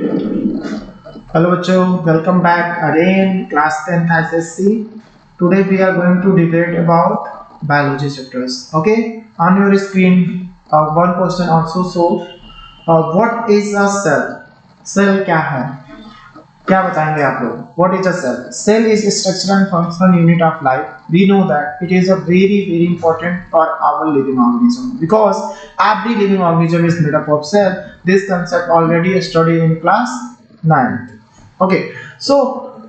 Hello bachcho, welcome back again class 10th SSC. Today we are going to debate about biology chapters. Okay, on your screen one question also. So what is a cell? Cell क्या है? क्या बताएंगे आप लोग? What is a cell? Cell is a structural and functional unit of life. We know that it is a very important for our living organism because every living organism is made up of cell. This concept already studied in class 9th. Okay so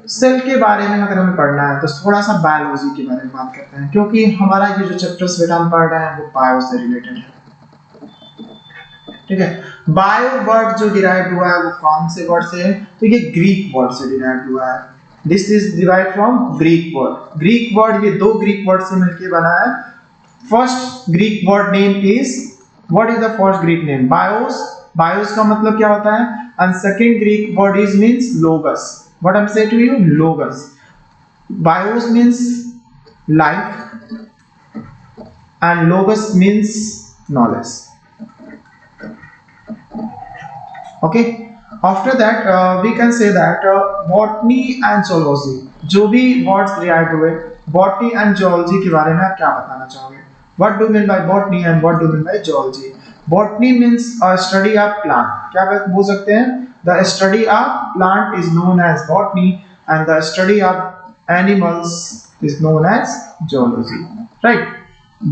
cell के बारे में अगर हमें पढ़ना है तो थोड़ा सा बायोलॉजी के बारे में बात करते हैं क्योंकि हमारा ये जो चैप्टर्स बेटा हम पढ़ रहे हैं वो बायो से रिलेटेड है। ठीक है, बायो वर्ड जो डिराइव हुआ है वो कौन से वर्ड से है? तो ये ग्रीक वर्ड से डिराइव हुआ है। This is derive from Greek word. Greek word ये दो ग्रीक वर्ड से मिलकर बना है। First Greek word name is, what is the first Greek name? BIOS. BIOS का मतलब क्या होता है? And second Greek word is means logos. What I'm saying to you? Logos. Bios means life and logos means knowledge. Okay. After that we can say that botany and zoology, जो भी words derived हुए, botany and zoology के बारे में आप क्या बताना चाहोगे? What do you mean by botany and what do you mean by zoology? Botany means a study of plant. क्या बोल सकते हैं? The study of plant is known as botany and the study of animals is known as zoology. Right?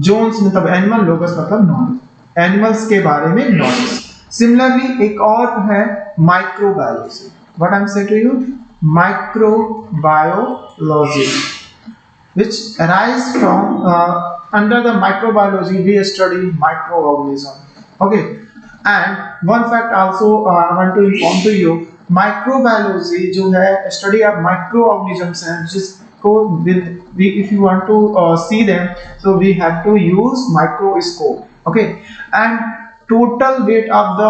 Zones मतलब animal, logos मतलब knowledge. Animals के बारे में knowledge. Similarly एक और है microbiology. What I'm saying to you? Microbiology, which arise from under the microbiology we study microorganism. Okay, and one fact also I want to inform to you, microbiology जो है study of microorganisms है जिसको if you want to see them so we have to use microscope. Okay, and total weight of the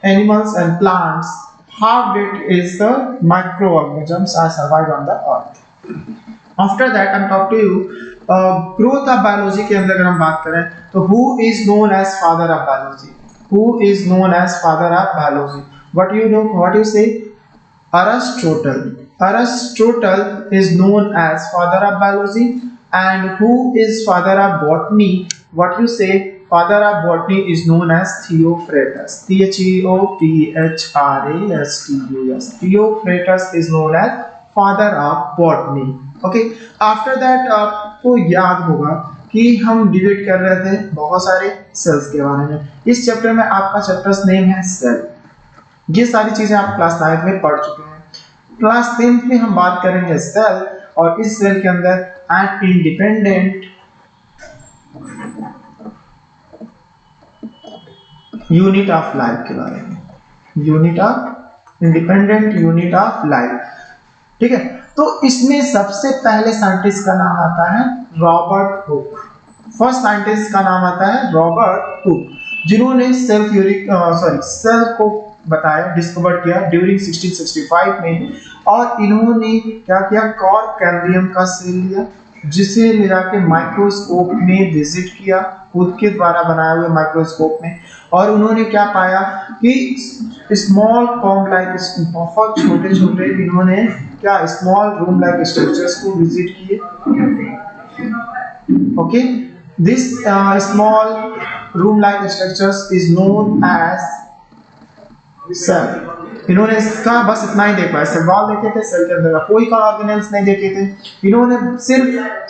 animals and plants, half weight is the microorganisms are survived on the earth. After that I'm talk to you growth of biology के अंदर अगर हम बात करें तो who is known as father of biology? Who is known as father of biology? What you know, what you say? Aristotle. Aristotle is known as father of biology. And who is father of botany? What you say? Father of botany is known as Theophrastus. Theophrastus. Theophrastus is known as father of botany. Okay, after that आपको याद होगा कि हम debate कर रहे थे बहुत सारे सेल्स के बारे में। इस चैप्टर में आपका चैप्टर्स नेम है सेल। ये सारी चीजें आप क्लास 9 में पढ़ चुके हैं। क्लास 10 में हम बात करेंगे सेल और इस सेल के अंदर an independent unit of life के बारे में। Independent unit of life. ठीक है, तो इसमें सबसे पहले साइंटिस्ट का नाम आता है रॉबर्ट हुक। फर्स्ट साइंटिस्ट का नाम आता है रॉबर्ट हुक, जिन्होंने सेल को बताया, डिस्कवर किया ड्यूरिंग 1665 में। और इन्होंने क्या किया? कॉर्क कैम्बियम का सेल लिया, जिसे मिला के माइक्रोस्कोप में विजिट किया, खुद के द्वारा बनाए हुए माइक्रोस्कोप में। और उन्होंने क्या पाया कि स्मॉल कॉम्ब लाइक, बहुत छोटे छोटे इन्होंने क्या स्मॉल रूम लाइक स्ट्रक्चर्स को विजिट किए। Okay, this small room like structures is known as cell. इन्होंने इसका बस इतना ही देख पाया, सेल वॉल देखे थे, सेल के अंदर कोई का ऑर्गेनेल्स नहीं देखे थे। इन्होंने सिर्फ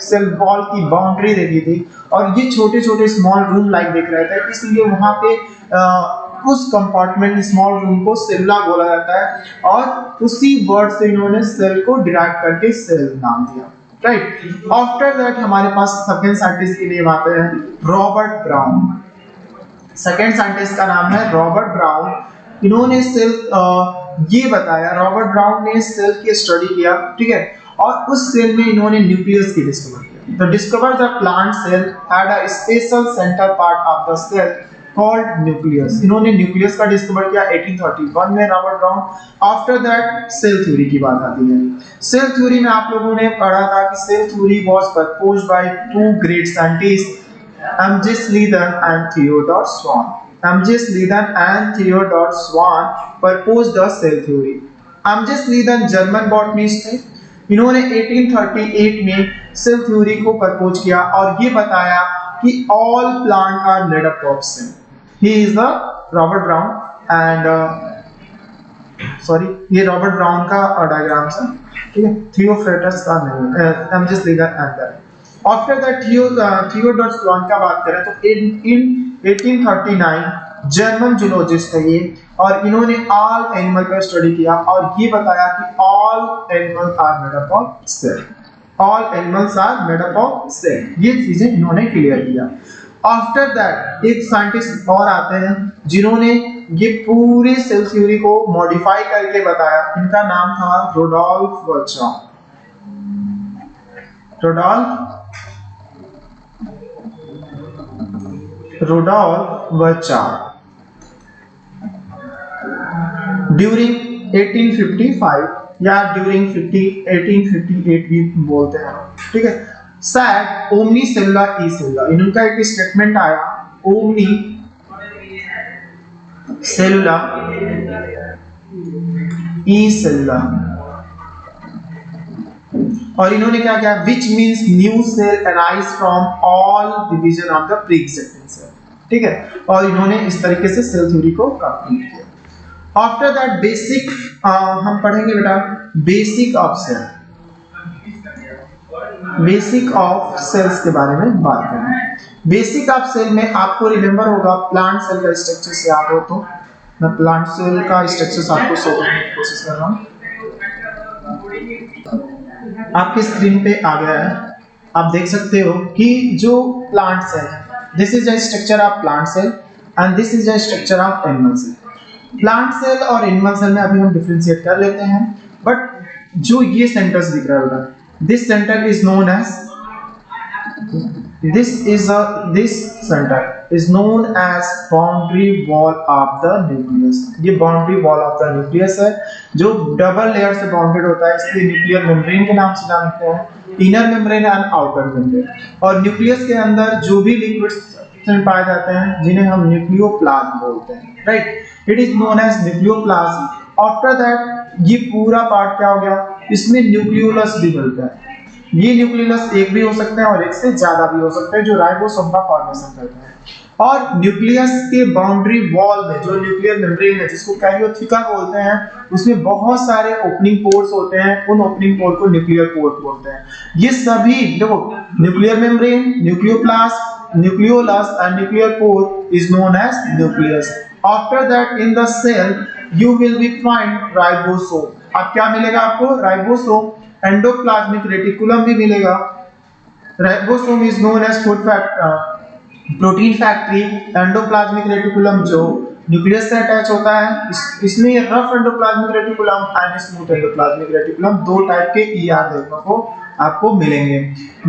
सेल वॉल की बाउंड्री देखी थी और ये छोटे छोटे स्मॉल रूम लाइक देख रहे थे, इसलिए वहां पे उस कंपार्टमेंट स्मॉल रूम को सेल्ला बोला जाता है और उसी वर्ड से इन्होंने सेल को डिराइव करके सेल नाम दिया। राइट, आफ्टर दैट हमारे पास सेकंड साइंटिस्ट के लिए आते हैं रॉबर्ट ब्राउन। सेकंड साइंटिस्ट का नाम है रॉबर्ट ब्राउन। इन्होंने सेल ये बताया, रॉबर्ट ब्राउन ने सेल की स्टडी किया, ठीक है, और उस सेल में इन्होंने न्यूक्लियस की डिस्कवर किया। तो discover the plant cell had a special centre part of the cell called nucleus. इन्होंने न्यूक्लियस का डिस्कवर किया 1831 में Robert Brown. After that cell theory की बात आती है। सेल थ्योरी में आप लोगों ने पढ़ा था कि cell theory was proposed by two great scientist, MJ Schleiden and Theodor Schwann. MJ Schleiden and Theodor Schwann proposed the cell theory. MJ Schleiden German botanist थे, इन्होंने 1838 में सेल थ्योरी को प्रपोज किया और ये बताया कि all plant are made up of cell. He is the Robert Brown and sorry ये रॉबर्ट ब्राउन का डायग्राम है, ठीक है, थियोफ्रेटस का नहीं, MJ Schleiden and after that Theodor Schwann का बात करें तो इन 1839 जर्मन जूलॉजिस्ट है ये, और इन्होंने ऑल एनिमल पर स्टडी किया और ये बताया कि all animals are made up of cell, all animals are made up of cell, ये चीजें इन्होंने क्लियर किया। आफ्टर दैट एक साइंटिस्ट और आते हैं जिन्होंने ये पूरी सेल थ्योरी को मॉडिफाई करके बताया, इनका नाम था रुडोल्फ वर्चा। रुडोल्फ वर्चा ड्यूरिंग 1855 या ड्यूरिंग 1858 भी बोलते हैं, ठीक है। सैड ओमनी सेल्ला ई सेल्ला, इनका एक स्टेटमेंट आया ओमनी सेल्ला ई सेल्ला, और इन्होंने क्या किया, which means new cell arise from all division of the pre existing cell, ठीक है, और इन्होंने इस तरीके से सेल थ्योरी को कंप्लीट किया। आफ्टर दैट बेसिक हम पढ़ेंगे बेटा basic of cell, basic of cells के बारे में बात करेंगे। बेसिक ऑफ सेल में आपको रिमेंबर होगा प्लांट सेल का स्ट्रक्चर से याद हो तो मैं प्लांट सेल का स्ट्रक्चर आपको शो करने की कोशिश कर रहा हूँ। आपकी स्क्रीन पे आ गया है, आप देख सकते हो कि जो plant cell, this is the structure of plant cell and this is the structure of animal cell. Plant cell और एनिमल सेल में अभी हम डिफरेंशिएट कर लेते हैं, बट जो ये सेंटर्स दिख रहा है this center is known as this center is known as boundary wall of the nucleus। ये boundary wall of the nucleus है जो डबल लेयर से बाउंडेड होता है, इसलिए न्यूक्लियर मेम्ब्रेन के नाम से जानते हैं, inner membrane and outer membrane. और न्यूक्लियस के अंदर जो भी लिक्विड्स पाए जाते हैं जिन्हें हम न्यूक्लियोप्लाज्म बोलते हैं, right, it is known as nucleoplasm. After that ये पूरा पार्ट क्या हो गया, इसमें न्यूक्लियोलस भी मिलता है। ये न्यूक्लियोलस एक भी हो सकता है और एक से ज्यादा भी हो सकता है जो राइबोसोम का फॉर्मेशन करता है। और न्यूक्लियस के बाउंड्री वॉल में जो न्यूक्लियर मेम्ब्रेन है जिसको कैरियोथिका बोलते हैं, उसमें बहुत सारे ओपनिंग पोर्स होते हैं, उन ओपनिंग पोर को न्यूक्लियर पोर बोलते हैं। ये सभी देखो nuclear membrane, nucleoplasm, nucleolus and nuclear pore is known as nucleus. After that in the cell you will be find ribosome। अब क्या मिलेगा आपको, राइबोसोम, एंडोप्लाज्मिक रेटिकुलम भी मिलेगा। Ribosome is known as food protein factory. Endoplasmic reticulum जो nucleus से attach होता है, इसमें rough endoplasmic reticulum and smooth endoplasmic reticulum, दो टाइप के ईआर देखने को आपको मिलेंगे।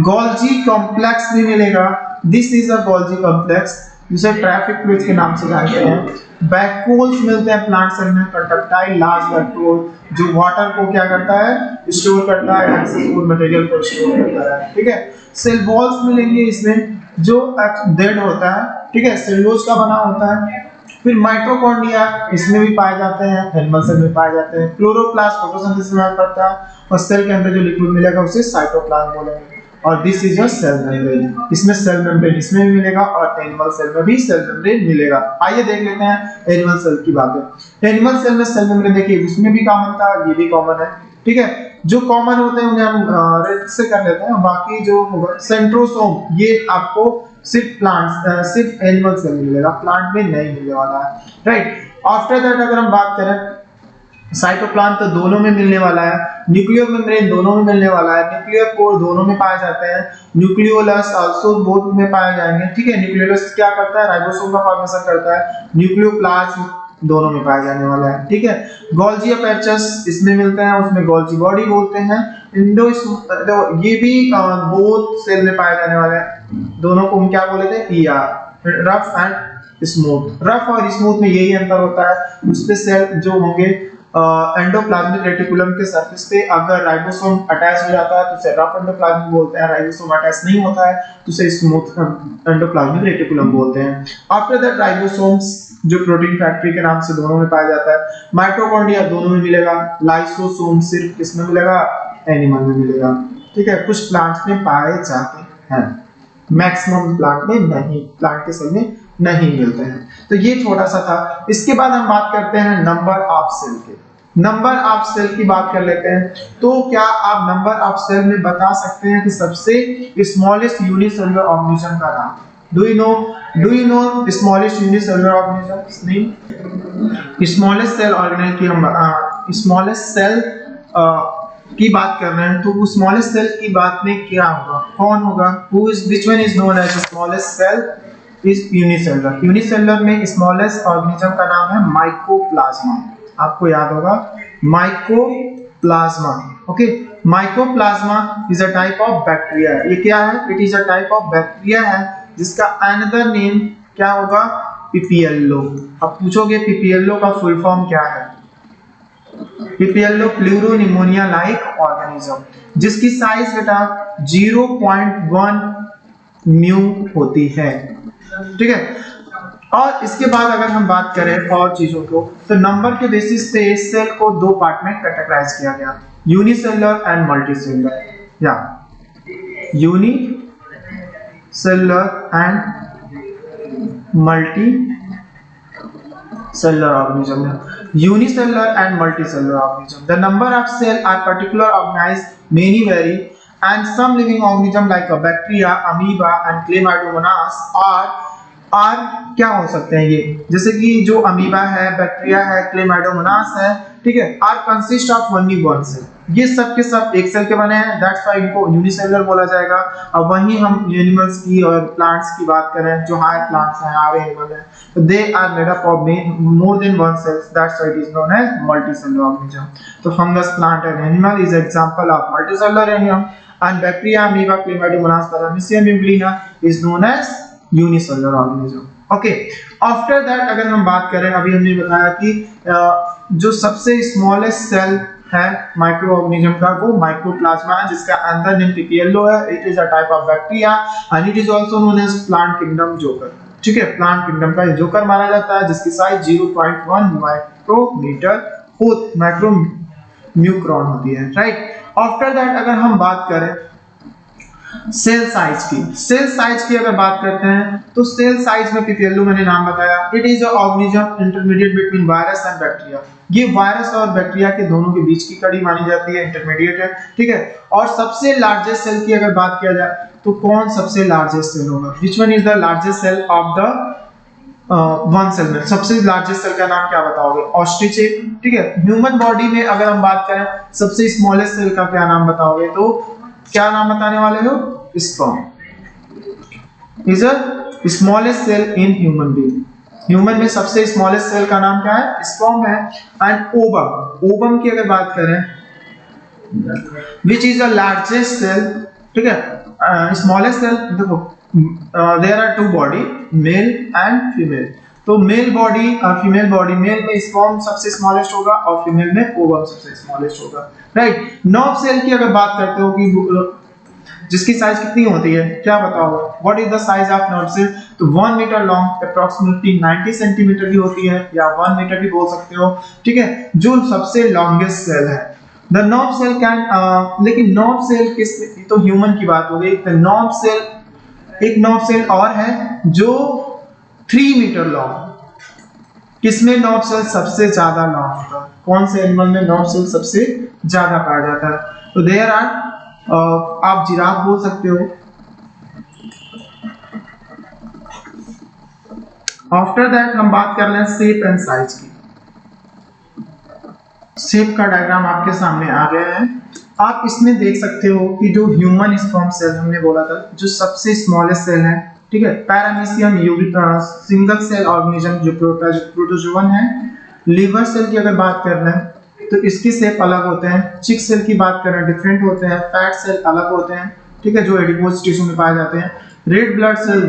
गोल्जी कॉम्प्लेक्स भी मिलेगा, this is a Golgi complex जिसे ट्रैफिक फ्लूइड्स के नाम से जानते हैं। वैक्यूल्स मिलते हैं प्लांट सेल में, कंडक्टाइल लार्ज वैक्यूल जो वाटर को क्या करता है, स्टोर करता है, एक्सेस फूड मटेरियल को स्टोर करता है, ठीक है। सेल वॉल्स मिलेंगे इसमें जो डेड होता है, ठीक है, सेलुलोज का बना होता है। फिर माइटोकॉन्ड्रिया इसमें भी पाए जाते हैं, एनिमल सेल में पाए जाते हैं। क्लोरोप्लास्ट फोटोसिंथेसिस में करता है और सेल के अंदर जो लिक्विड मिलेगा उसे साइटोप्लाज्म बोलेंगे। और this is your cell membrane, इसमें सेल मेम्ब्रेन इसमें भी मिलेगा और एनिमल सेल में भी सेल मेम्ब्रेन मिलेगा। आइए देख लेते हैं एनिमल सेल की बातें। एनिमल सेल में सेल मेम्ब्रेन देखिए, उसमें भी कॉमन था, ये भी कॉमन है, ठीक है। जो कॉमन होते हैं उन्हें हम रेड से कर लेते हैं, बाकी जो होगा सेंट्रोसोम ये आपको सिर्फ प्लांट्स सिर्फ एनिमल सेल में मिलेगा, प्लांट में नहीं मिलने वाला है, राइट। आफ्टर दैट अगर हम बात करें साइटोप्लाज्म तो दोनों में मिलने वाला है, न्यूक्लियर मेम्ब्रेन दोनों में मिलने वाला है, न्यूक्लियर पोर दोनों में पाए जाते हैं, न्यूक्लियोलस आल्सो बोथ में पाए जाएंगे, ठीक है। न्यूक्लियोलस क्या करता है, राइबोसोम का फॉर्मेशन करता है, न्यूक्लियोप्लाज्म दोनों में पाए जाने वाला है, ठीक है। गोल्जी अपेर्चस इसमें मिलते हैं, उसमें गोल्जी बॉडी बोलते हैं। इंडो ये भी बोथ सेल में पाए जाने वाले हैं, दोनों को हम क्या बोले थे, ER, rough and smooth. Rough और स्मूथ में यही अंतर होता है, उसपे सेल जो होंगे एंडोप्लाज्मिक रेटिकुलम के सरफेस पे अगर राइबोसोम अटैच हो जाता है तो उसे रफ एंडोप्लाज्मिक बोलते हैं, राइबोसोम अटैच नहीं होता है तो उसे स्मूथ एंडोप्लाज्मिक रेटिकुलम बोलते हैं। आफ्टर दैट राइबोसोम्स जो प्रोटीन फैक्ट्री के नाम से दोनों में पाया जाता है। माइटोकॉन्ड्रिया दोनों में मिलेगा। लाइसोसोम सिर्फ किसमें मिलेगा? एनिमल में मिलेगा। ठीक है, कुछ प्लांट्स में पाए जाते हैं, मैक्सिमम प्लांट में नहीं, प्लांट के सेल में नहीं मिलते हैं। तो ये छोटा सा था। इसके बाद हम बात करते हैं नंबर ऑफ सेल के। नंबर ऑफ सेल की बात कर लेते हैं। तो क्या आप नंबर ऑफ सेल में बता सकते हैं कि सबसे स्मॉलेस्ट यूनिसेलुलर ऑर्गेनिज्म का नाम? Do you know smallest unicellular organism name? Smallest cell organelle की हम स्मॉलेस्ट सेल की बात कर रहे हैं, तो वो स्मॉलेस्ट सेल की बात में क्या होगा? कौन होगा? which one is known as the smallest cell is unicellular? Unicellular में स्मॉलेस्ट ऑर्गेनिज्म का नाम है माइकोप्लाज्मा। आपको याद होगा mycoplasma. Okay, mycoplasma is a type of bacteria. ये क्या है? It is a type of bacteria है जिसका अनदर नेम क्या होगा? पिपियल्लो। अब पूछोगे पिपियल्लो का फुल फॉर्म क्या है? पिपियल्लो प्लूरोनिमोनिया लाइक ऑर्गेनिज्म, जिसकी साइज बेटा 0.1 म्यू होती है। ठीक है, और इसके बाद अगर हम बात करें और चीजों को, तो नंबर के बेसिस पे सेल को दो पार्ट में कैटेगराइज किया गया, यूनिसेलुलर एंड मल्टीसेलुलर, या unicellular and multi cellular organism. Unicellular and multicellular organism. The number of cells are particular organized many vary, and some living organism like a bacteria, amoeba and chlamydomonas are क्या हो सकते हैं? ये जैसे कि जो amoeba है, बैक्टीरिया है, क्लेमाइडोमोनास है, ठीक है, are consist of only one cell. ये सब के सब एक सेल के बने हैं, दैट्स व्हाई इनको यूनिसेलुलर बोला जाएगा। अब वहीं हम एनिमल्स की और प्लांट्स की बात करें, जो हायर प्लांट्स हैं, हायर एनिमल हैं, तो they are made up of more than one cells, that's why it is known as multicellular organism. तो fungus, plant and animal is example of multicellular animal, and bacteria, amoeba, chlamydomonas, paramecium euglena is known as unicellular organism. Okay, after that अगर हम बात करें, अभी हमने बताया कि जो सबसे स्मॉलेस्ट सेल है माइक्रो ऑर्गेनिज्म का, वो माइकोप्लाज्मा है, जिसका अंदर नेम पिपियल्लो है। It is a type of bacteria and it is also known as plant kingdom joker. ठीक है, प्लांट किंगडम का जोकर माना जाता है, जिसकी साइज 0.1 माइक्रोम्यूक्रॉन होती है। राइट, आफ्टर दैट अगर हम बात करें सेल साइज की, सेल साइज की अगर बात करते हैं, तो सेल साइज में पिपियल्लो मैंने नाम बताया, it is a organism intermediate between virus and bacteria. ये वायरस और बैक्टीरिया के दोनों के बीच की कड़ी मानी जाती है, इंटरमीडिएट है। ठीक है, और सबसे लार्जेस्ट सेल की अगर बात किया जाए, तो कौन सबसे लार्जेस्ट सेल होगा? Which one is the largest cell of the one cell में? सबसे लार्जेस्ट सेल का नाम क्या बताओगे? ऑस्ट्रिच। ठीक है, ह्यूमन बॉडी में अगर हम बात करें, सबसे स्मॉलेस्ट सेल का क्या नाम बताओगे? तो क्या नाम बताने वाले हो? Sperm is a smallest cell in human being. Human में सबसे स्मॉलेस्ट सेल का नाम क्या है? स्पर्म है। एंड ओवम, ओवम की अगर बात करें, which is the largest cell. ठीक है, स्मॉलेस्ट सेल, देखो there are two body, male and female. तो मेल बॉडी और फीमेल बॉडी, मेल में स्पर्म सबसे स्मॉलेस्ट होगा और फीमेल में ओवम सबसे स्मॉलेस्ट होगा। राइट, नर्व सेल की अगर बात करते हो कि जिसकी साइज कितनी होती है, क्या बताओगे? What is the size of nerve cell? तो 1 मीटर लॉन्ग, अप्रोक्सीमेटली 90 सेंटीमीटर की होती है, या 1 मीटर भी बोल सकते हो। ठीक है, जो सबसे लॉन्गेस्ट सेल है। द नर्व सेल कैन, लेकिन नर्व सेल किस, तो ह्यूमन की बात हो गई। तो नर्व सेल, एक नर्व सेल और है जो 3 मीटर लॉन्ग। किसमें नर्व सेल सबसे ज्यादा लॉन्ग होता है? कौन से एनिमल में नर्व सेल सबसे ज्यादा पाया जाता है? तो देयर आर, आप जिराफ बोल सकते हो। आफ्टर दैट हम बात कर लें शेप एंड साइज की। शेप का डायग्राम आपके सामने आ गया है। आप इसमें देख सकते हो कि जो ह्यूमन स्पर्म सेल हमने बोला था, जो सबसे स्मॉलेस्ट सेल है, ठीक है, पैरामीशियम सिंगल सेल ऑर्गेनिज्म जो प्रोटोजोवन है। लीवर सेल की अगर बात कर रहे हैं, तो इसकी शेप अलग होते हैं। चिक सेल की बात करें, डिफरेंट होते हैं। फैट सेल अलग होते हैं, ठीक है, जो एडिपोज टिश्यू में पाए जाते हैं। रेड ब्लड सेल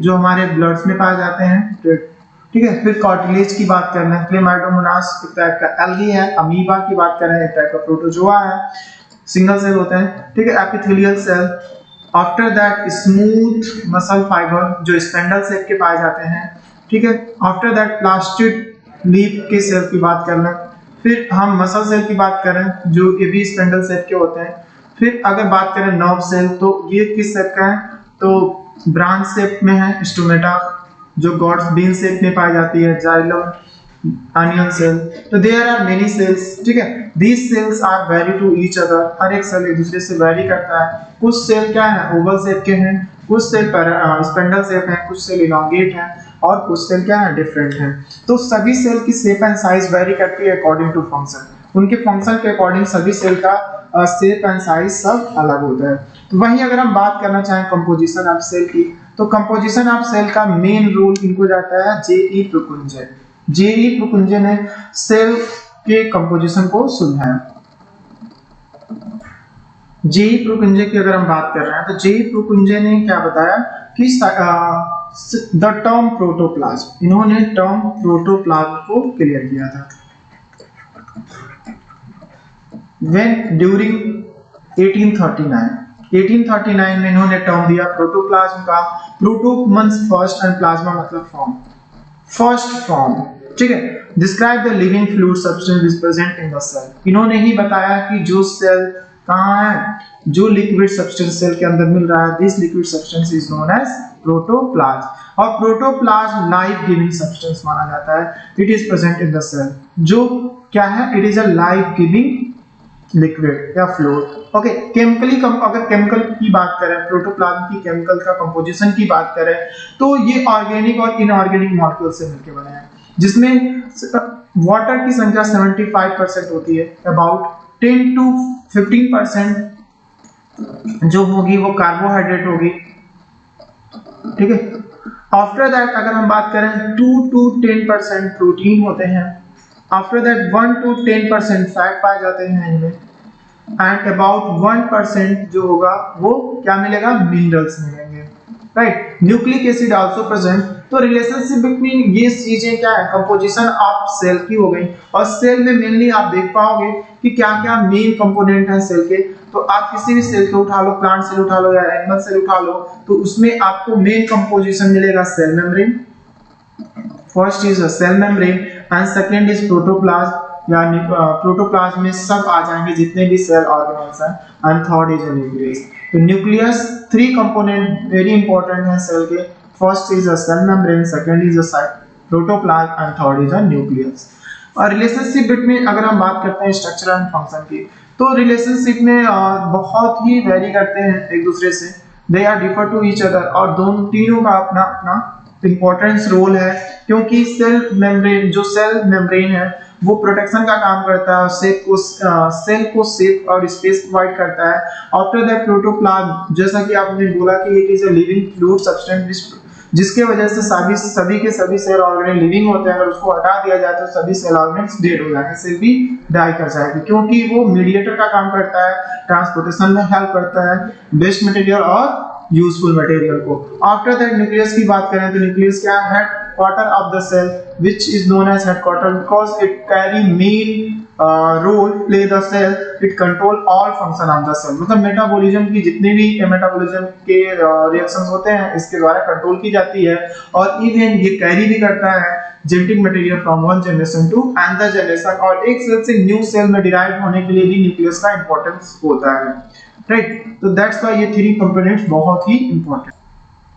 जो हमारे ब्लड्स में पाए जाते हैं, ठीक है। फिर कार्टिलेज की बात कर रहे हैं, क्लेमाइडोमोनास एक टाइप का एल्गी है। अमीबा की बात करें, एक टाइप का प्रोटोजोआ है, सिंगल सेल होते हैं, ठीक है। Epithelial cell, after that smooth muscle fibre जो स्पेंडल शेप के पाए जाते हैं, ठीक है। आफ्टर दैट प्लास्टिड लीफ के सेल की बात कर लें, फिर हम मसल सेल की बात करें जो ये भी स्पेंडल शेप के होते हैं। फिर अगर बात करें नर्व सेल तो ये किस शेप का है, तो ब्रांच शेप में है स्टोमेटा, जो गॉड्स बीन शेप में पाई जाती है, जाइलम, अनियन सेल। तो देयर आर मेनी सेल्स, ठीक है। These cells are very to each other, हर एक सेल एक दूसरे से वेरी करता है। कुछ सेल क्या है, ओवल शेप के हैं, कुछ सेल स्पेंडल शेप है, कुछ सेल इलॉन्गेट है, और कुछ सेल क्या है, डिफरेंट है। तो सभी सेल की शेप एंड साइज वेरी करती है अकॉर्डिंग टू फंक्शन। उनके फंक्शन के अकॉर्डिंग सभी सेल का शेप एंड साइज सब अलग होता है। तो वहीं अगर हम बात करना चाहें कंपोजिशन ऑफ सेल की, तो कंपोजिशन ऑफ सेल का मेन रोल इनको जाता है जेई प्रोकुंजे। जेई प्रोकुंजे ने सेल के कंपोजिशन को सुलझाया। जेई प्रोकुंजे की अगर हम बात कर रहे हैं, तो जेई प्रोकुंजे ने क्या बताया कि द टर्म प्रोटोप्लाज्म, इन्होंने टर्म प्रोटोप्लाज्म को क्लियर किया था। When during 1839 में इन्होंने टर्म दिया प्रोटोप्लाज्म का। Proto means first and plasma मतलब फॉर्म, फर्स्ट फॉर्म, ठीक है। Describe the living fluid substance is present in the cell. इन्होंने ही बताया कि जो सेल कहाँ है, जो लिक्विड सब्सटेंस सेल के अंदर मिल रहा है, this liquid substance is known as protoplasm. और प्रोटोप्लाज्म लाइफ गिविंग सब्सटेंस माना जाता है। It is present in the cell, जो क्या है, it is a life giving liquid या फ्लूइड। ओके, केमिकली अगर केमिकल की बात करें, प्रोटोप्लाज्म की केमिकल का कंपोजिशन की बात करें, तो ये ऑर्गेनिक और इनऑर्गेनिक मॉलिक्यूल से मिलकर बने हैं, जिसमें वाटर की संख्या 75% होती है, अबाउट 10 to 15% जो होगी वो कार्बोहाइड्रेट होगी, ठीक है। आफ्टर दैट अगर हम बात करें 2 to 10% प्रोटीन होते हैं। आफ्टर दैट 1 to 10% फैट पाए जाते हैं इनमें, एंड अबाउट 1% जो होगा वो क्या मिलेगा, मिनरल्स मिलेंगे, right. Nucleic acid also present. तो रिलेशनशिप बिटवीन ये चीजें क्या है, कंपोजिशन ऑफ सेल की हो गई। और सेल में मेनली आप देख पाओगे कि क्या क्या मेन कंपोनेंट है सेल के। तो आप किसी भी सेल को उठा लो, प्लांट सेल उठा लो या एनिमल सेल उठा लो, तो उसमें आपको मेन कंपोजिशन मिलेगा cell membrane. First is cell membrane and second is protoplasm, यानी प्रोटोप्लाज्म में सब आ जाएंगे जितने भी सेल ऑर्गेनेल्स हैं, एंड थर्ड इज न्यूक्लियस। तो न्यूक्लियस 3 कंपोनेंट वेरी इंपॉर्टेंट है सेल के। First is a cell membrane, second is a protoplasm and third is a nucleus. और रिलेशनशिप बिटवीन अगर हम बात करते हैं स्ट्रक्चर एंड फंक्शन की, तो रिलेशनशिप में बहुत ही वेरी करते हैं एक दूसरे से। They are differ to each other, और दोनों तीनों का अपना अपना इंपॉर्टेंस रोल है, क्योंकि सेल मेम्ब्रेन, जो सेल मेम्ब्रेन है वो प्रोटेक्शन का काम करता है, सेल को सेफ और स्पेस प्रोवाइड करता है। आफ्टर दैट प्रोटोप्लाज्म, जैसा कि आपने बोला कि it is a living fluid substance, जिसके वजह से सभी के सभी सेल ऑर्गेनेल लिविंग होते हैं। अगर उसको हटा दिया जाए तो सभी सेल ऑर्गेनेल्स डेड हो जाएंगे, सेल भी डाई कर जाएगी, क्योंकि वो मीडिएटर का काम करता है, ट्रांसपोर्टेशन में हेल्प करता है वेस्ट मटेरियल और यूजफुल मटेरियल को। आफ्टर दैट न्यूक्लियस की बात करें तो न्यूक्लियस क्या है, headquarter of the cell, which is known as headquarter because it carry main role play the cell, it control all function of the cell. मतलब metabolism की जितने भी मेटाबॉलिज्म के रिएक्शंस होते हैं इसके द्वारा कंट्रोल की जाती है, और इवन ये कैरी भी करता है genetic material from one generation to another generation. और एक सेल से न्यू सेल में डिराइव होने के लिए भी न्यूक्लियस का इंपॉर्टेंस होता है, राइट। तो दैट्स व्हाई ये 3 कंपोनेंट्स बहुत ही इंपॉर्टेंट।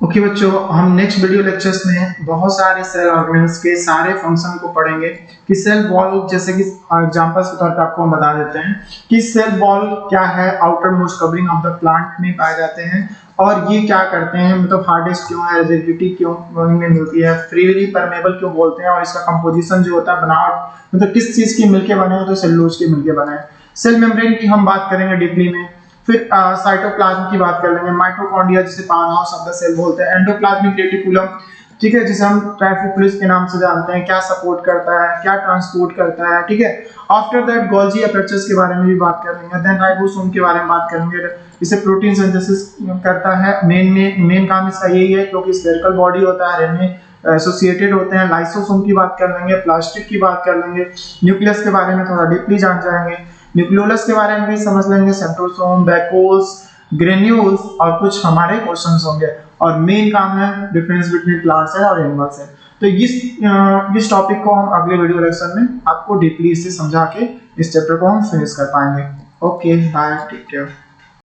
ओके बच्चों, हम नेक्स्ट वीडियो लेक्चर्स में बहुत सारे सेल ऑर्गेनेल्स के सारे फंक्शन को पढ़ेंगे। कि सेल वॉल, जैसे कि एग्जांपल्स के तौर पर आपको हम बता देते हैं कि सेल वॉल क्या है, outer most covering of the plant में पाए जाते हैं, और ये क्या करते हैं, मतलब हार्डेस्ट क्यों है, रिजिडिटी क्यों में मिलती है, फ्रीली परमेबल क्यों बोलते हैं, और इसका कंपोजिशन जो होता है, बनावट मतलब किस चीज की मिलके बने हैं, तो सेलुलोज के मिलके बने हैं। सेल मेम्ब्रेन की हम बात करेंगे डीपली में। फिर साइटोप्लाज्म की बात कर लेंगे, माइटोकॉन्ड्रिया जिसे powerhouse of the cell बोलते हैं, एंडोप्लाज्मिक रेटिकुलम, ठीक है, जिसे हम ट्राइफोपुलिस के नाम से जानते हैं, क्या सपोर्ट करता है, क्या ट्रांसपोर्ट करता है, ठीक है। आफ्टर दैट गोल्जी अपर्चर्स के बारे में भी बात करेंगे, देन राइबोसोम के बारे में बात करेंगे, इसे प्रोटीन सिंथेसिस करता है, मेन काम इसका यही है, क्योंकि स्फेरिकल बॉडी होता है, इनमें एसोसिएटेड होते हैं। लाइसोसोम की बात कर लेंगे, प्लास्टिक की बात कर लेंगे, न्यूक्लियस के बारे में थोड़ा डीपली जान जाएंगे, न्यूक्लियोलस के बारे में भी समझ लेंगे, सेंट्रोसोम, वैक्यूल्स, ग्रेन्यूल्स, और कुछ हमारे क्वेश्चंस होंगे। और मेन काम है डिफरेंस बिटवीन प्लांट्स और एनिमल्स है। तो इस टॉपिक को हम अगले वीडियो लेक्चर में आपको डीपली इसे समझा के इस चैप्टर को हम फिनिश कर पाएंगे। Okay bye, take care.